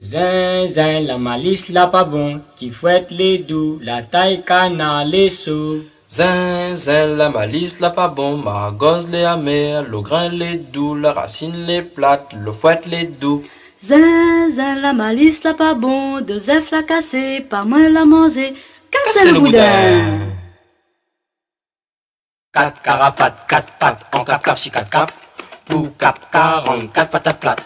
Zin, zin, la malice là pas bon, qui fouette les doux, la taille canard les sous. Zin, zin, la malice là pas bon, ma gosse les amère, le grain les doux, la racine les plate, le fouette les doux. Zin, zin, la malice là pas bon, deux œufs la cassé, pas moins la manger, cassez le boudin. Quatre carapates, quatre pattes, en cap cap si quatre cap, pou cap 44 patates plates.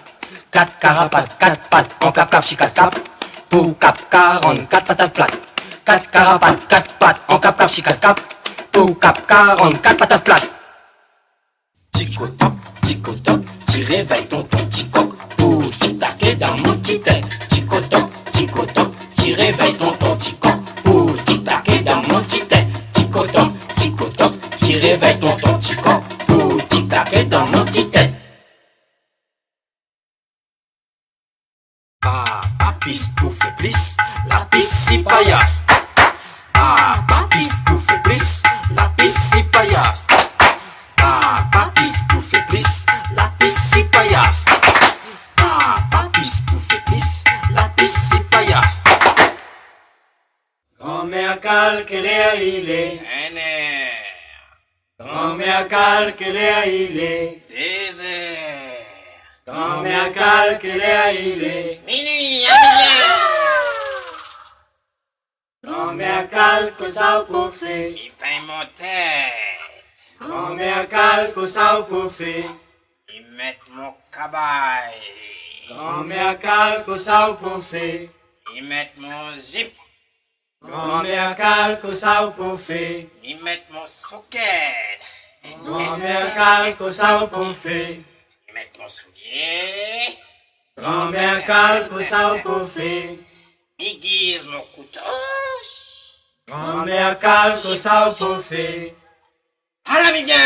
Quatre carapates, quatre pattes, en cap cap si quatre cap, pou cap 44 patates plates. Quatre carapates, quatre pattes, en cap cap si quatre cap, pou cap 44 patates plates. Tico-toc, t'y réveille tonton Ticoc, pour t'y taquer dans mon petit tête. Tico-toc, t'y réveille tonton Ticoc, pour t'y taquer dans mon petit tête. Tico-toc, t'y réveille tonton Ticoc, pour t'y taquer dans mon petit tête. Ah, papis pour faire plus, la pisse si paillasse. Ah, papis pour faire plus, la pisse si paillasse. Ah, papis pour faire plus, la pisse si paillasse. Ah, papis pour faire plus, la pisse si paillasse. Grand-mère calculée il est, grand-mère calculée il est, Désert. grand-mère calculée il est, Minuit, à grand-mère calque ça pour faire, il peint mon tête, grand-mère calque ça pour faire, il met mon cabaye, grand-mère calque ça pour faire, il met mon zip, grand-mère calque ça pour faire, il met mon socket, grand-mère calque ça pour faire, il met mon soulier, grand-mère calque ça pour faire, il guise mon couteau. grand-mère calque ça pour faire. À la miguel!